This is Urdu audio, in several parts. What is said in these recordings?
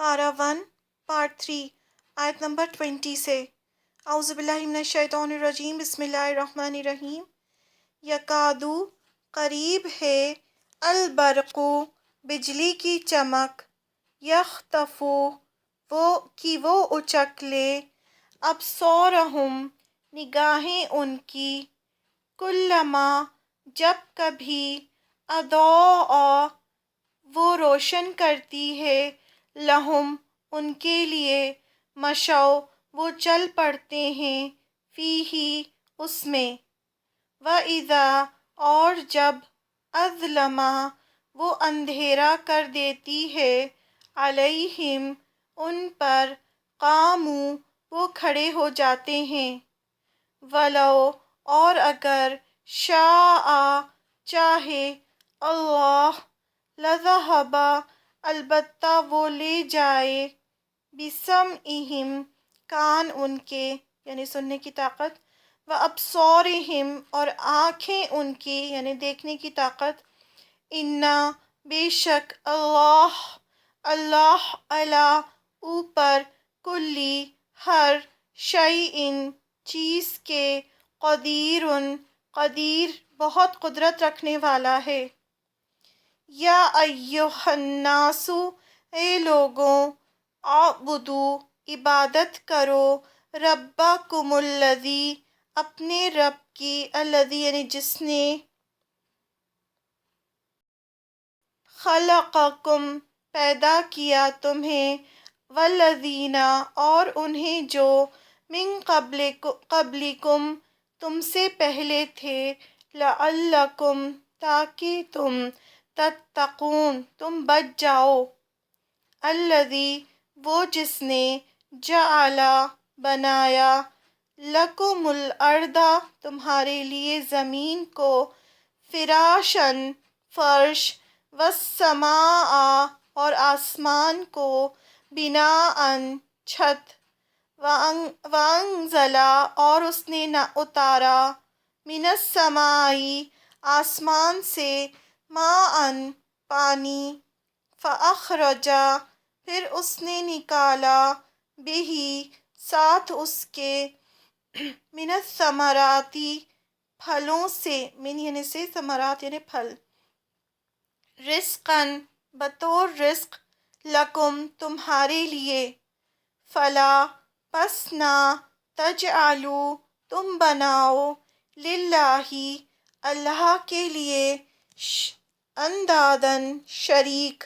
پارہ 1 پارٹ 3 آیت نمبر 20 سے۔ اعوذ باللہ من الشیطان الرجیم، بسم اللہ الرحمن الرحیم۔ یکادو قریب ہے، البرق بجلی کی چمک، یخطفو وہ اچک لے، ابصارہم نگاہیں ان کی، کلما جب کبھی، اضاء وہ روشن کرتی ہے، لہم ان کے لیے، مشو وہ چل پڑتے ہیں، فیہ اس میں، وَإِذَا اور جب، اظلما وہ اندھیرا کر دیتی ہے، علیہم ان پر، قاموا وہ کھڑے ہو جاتے ہیں، وَلَوْ اور اگر، شاء چاہے، اللہ لَذَهَبَ البتہ وہ لے جائے، بِسَمْعِہِمْ کان ان کے یعنی سننے کی طاقت، وَأَبْصَارِہِمْ اور آنکھیں ان کی یعنی دیکھنے کی طاقت، اِنَّا بے شک، اللہ علی اوپر، کلی ہر، شیءٍ چیز کے، قدیر بہت قدرت رکھنے والا ہے۔ یا ایھا الناس اے لوگوں، اعبدوا عبادت کرو، ربکم الذی اپنے رب کی، الذی یعنی جس نے، خلقکم پیدا کیا تمہیں، والذین اور انہیں جو، من قبلکم تم سے پہلے تھے، لعلکم تاکہ تم، تتقون تم بچ جاؤ، الذی وہ جس نے، جعل بنایا، لکم الارض تمہارے لیے زمین کو، فراشاً فرش، والسماء اور آسمان کو، بناءً چھت، وانزل اور اس نے نہ اتارا، من السماء آسمان سے، ماءً پانی، فاخرج پھر اس نے نکالا، بہ ساتھ اس کے، من الثمرات پھلوں سے، من یعنی سے، ثمرات یعنی پھل، رزقاً بطور رزق، لکم تمہارے لیے، فلا پس نہ، تجعلوا تم بناؤ، للہ اللہ کے لیے، انداداً شریک،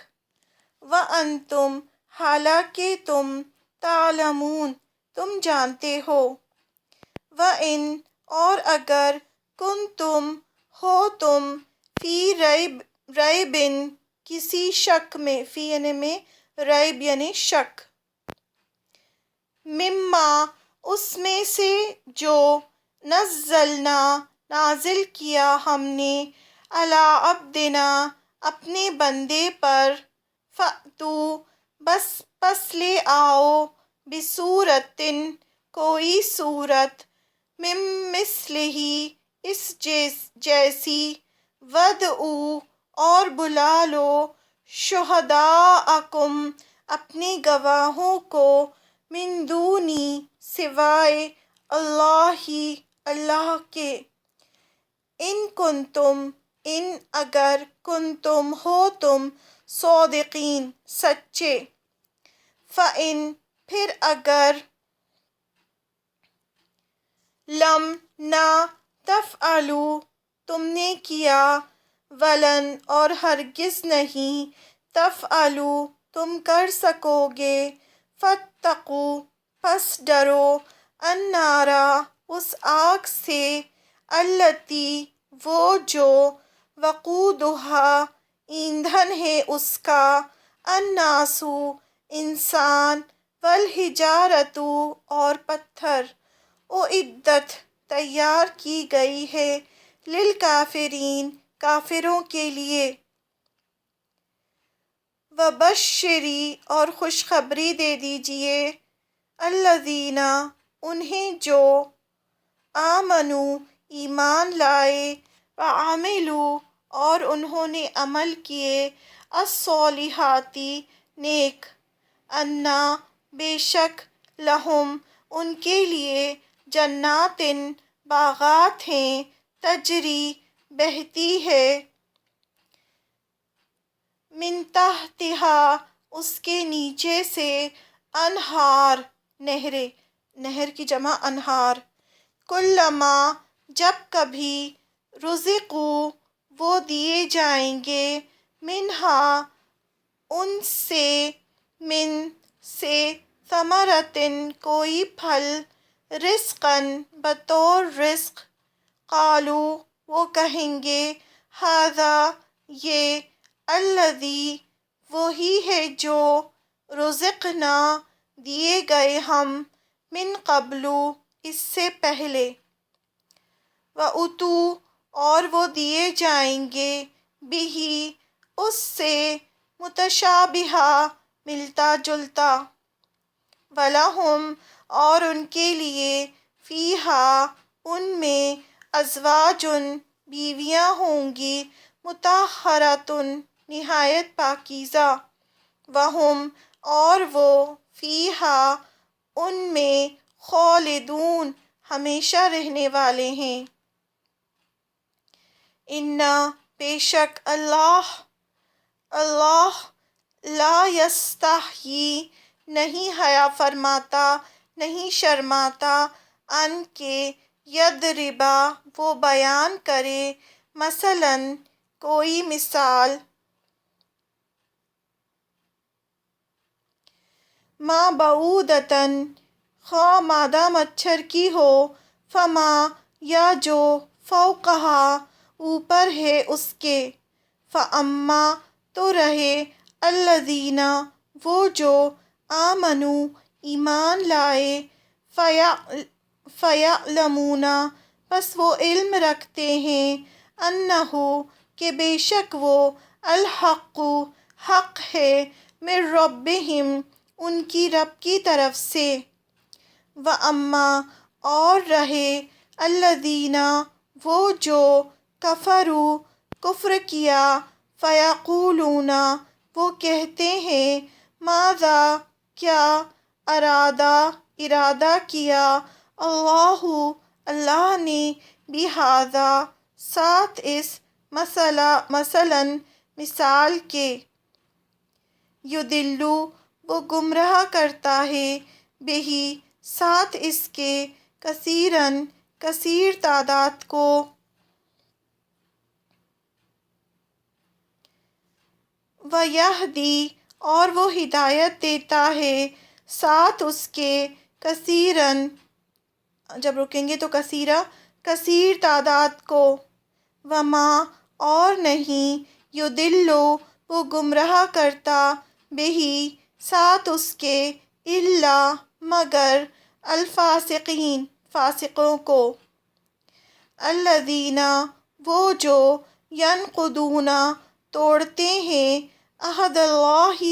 وانتم حالانکہ تم، تعلمون تم جانتے ہو، وَإِنْ اور اگر، کنتم ہو تم، فی ریب کسی شک میں، فی یعنی میں، ریب یعنی شک، مما اس میں سے جو، نزلنا نازل کیا ہم نے، علی عبدنا اپنے بندے پر، فأتوا پس لے آؤ، بصورۃ کوئی صورت، من مثلہ اس جیسی، وادعوا اور بلا لو، شہداءکم اپنے گواہوں کو، من دونی سوائے، اللہ کے، ان کنتم ان اگر، کنتم ہو تم، صادقین سچے، فإن پھر اگر، لم نہ، تفعلوا تم نے کیا، ولن اور ہرگز نہیں، تفعلوا تم کر سکو گے، فاتقوا پس ڈرو، النار اس آگ سے، التی وہ جو، وقودھا ایندھن ہے اس کا، الناس انسان، والحجارۃ اور پتھر، اعدت تیار کی گئی ہے، للکافرین کافروں کے لیے، وبشری اور خوشخبری دے دیجئے، الذین انہیں جو، آمنوا ایمان لائے، وعملوا اور انہوں نے عمل کیے، الصالحات نیک، انا بے شک لہم ان کے لیے جناتن باغات ہیں تجری بہتی ہے من تحتہا اس کے نیچے سے انہار نہریں نہر کی جمع انہار کلما جب کبھی رزقو وہ دیے جائیں گے منہا ان سے من سے ثمرتن کوئی پھل رزقن بطور رزق قالو وہ کہیں گے ھذا یہ الذی وہی ہے جو رزقنا دیے گئے ہم من قبلو اس سے پہلے وَأُتُوا اور وہ دیے جائیں گے بِہِ اس سے متشابہا ملتا جلتا وَلَہُمْ اور ان کے لیے فیہا ان میں ازواجن بیویاں ہوں گی مطہراتن نہایت پاکیزہ وہم اور وہ فیہا ان میں خالدون ہمیشہ رہنے والے ہیں انا بے شک اللہ لا یستحیی نہیں حیا فرماتا نہیں شرماتا ان کے یضربا وہ بیان کرے مثلاً کوئی مثال ما بعودتن خواہ مادہ مچھر کی ہو فما یا جو فوقہا اوپر ہے اس کے فاما تو رہے الذین وہ جو آمنو ایمان لائے فیعلمون پس وہ علم رکھتے ہیں انہو کہ بے شک وہ الحق حق ہے من ربہم ان کی رب کی طرف سے وَأَمَّا اور رہے الذین وہ جو کفروا کفر کیا فیقولون وہ کہتے ہیں ماذا کیا ارادہ کیا اللہ نے بہذا ساتھ اس مثلاً مثال کے یضل وہ گمراہ کرتا ہے بہی ساتھ اس کے کثیراً کثیر تعداد کو ویہدی اور وہ ہدایت دیتا ہے ساتھ اس کے کثیراً جب رکیں گے تو کثیر تعداد کو وما اور نہیں یضل وہ گمراہ کرتا بہی ساتھ اس کے الا مگر الفاسقین فاسقوں کو الذین وہ جو ینقضون توڑتے ہیں عہد اللہ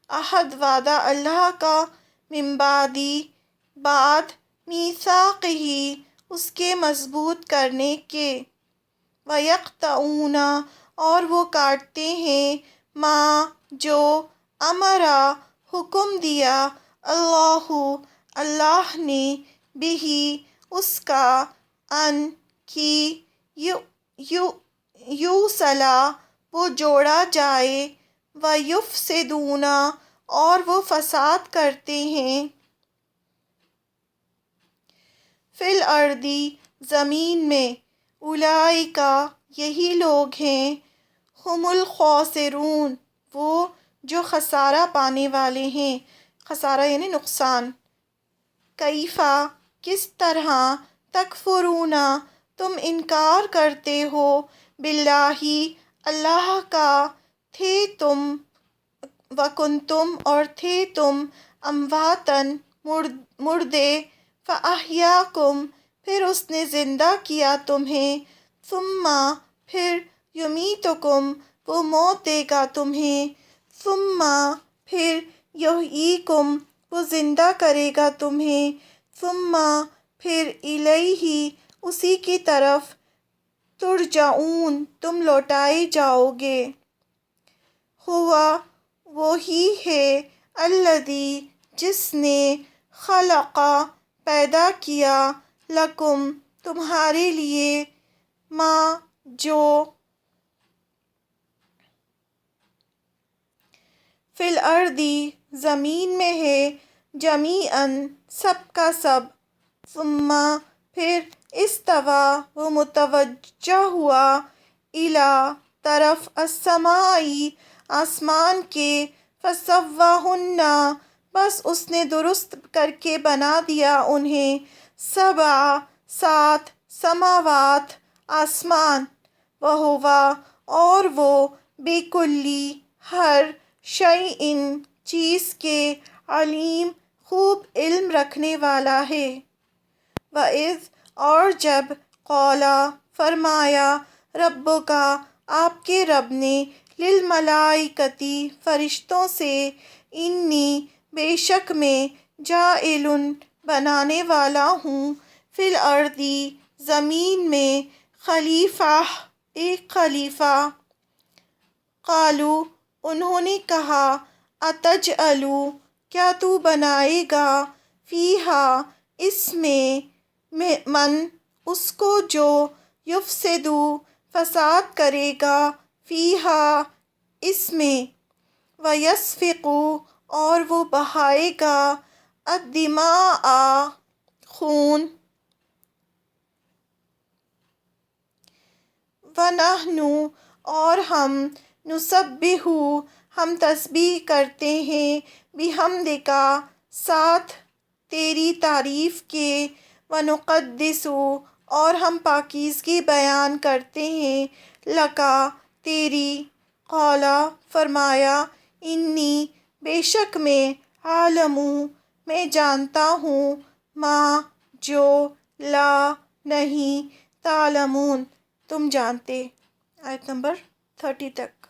عہد وعدہ اللہ کا من بعد میثاقہ اس کے مضبوط کرنے کے ویقطعون اور وہ کاٹتے ہیں ما جو امرا حکم دیا اللہ نے بہی اس کا ان کی یوصلا وہ جوڑا جائے ویفسدون اور وہ فساد کرتے ہیں فی الارض زمین میں اولئک یہی لوگ ہیں ہم الخاسرون وہ جو خسارہ پانے والے ہیں خسارہ یعنی نقصان کیفا کس طرح تکفرون تم انکار کرتے ہو باللہ اللہ کا تھے تم وکنتم اور تھے تم امواتن مردے فاحیاکم پھر اس نے زندہ کیا تمہیں ثم پھر یمیتکم وہ موت دے گا تمہیں ثم پھر یحییکم وہ زندہ کرے گا تمہیں ثم پھر الیہ اسی کی طرف ترجعون تم لوٹائے جاؤ گے ہوا وہی ہے الذی جس نے خلق پیدا کیا لکم تمہارے لیے ما جو فی الارض زمین میں ہے جمیعاً سب کا سب ثم پھر استوا وہ متوجہ ہوا الی طرف السماء آسمان کے فسواہن بس اس نے درست کر کے بنا دیا انہیں سبع 7 سماوات آسمان وہوا اور وہ بکلی ہر شیء چیز کے علیم خوب علم رکھنے والا ہے وَإِذْ اور جب قولا فرمایا ربک آپ کے رب نے للملائکتی فرشتوں سے انی بے شک میں جاعل بنانے والا ہوں فی الارض زمین میں خلیفہ ایک خلیفہ قالو انہوں نے کہا اتجعل کیا تو بنائے گا فیہا اس میں من اس کو جو یفسد فساد کرے گا فیہا اس میں ویسفک اور وہ بہائے گا الدماء خون ونحن اور ہم نسبح ہم تسبیح کرتے ہیں بحمدک ساتھ تیری تعریف کے ونقدس اور ہم پاکیزگی بیان کرتے ہیں لکا تیری قولا فرمایا انی بے شک میں عالم میں جانتا ہوں ما جو لا نہیں تعلمون تم جانتے آیت نمبر 30 تک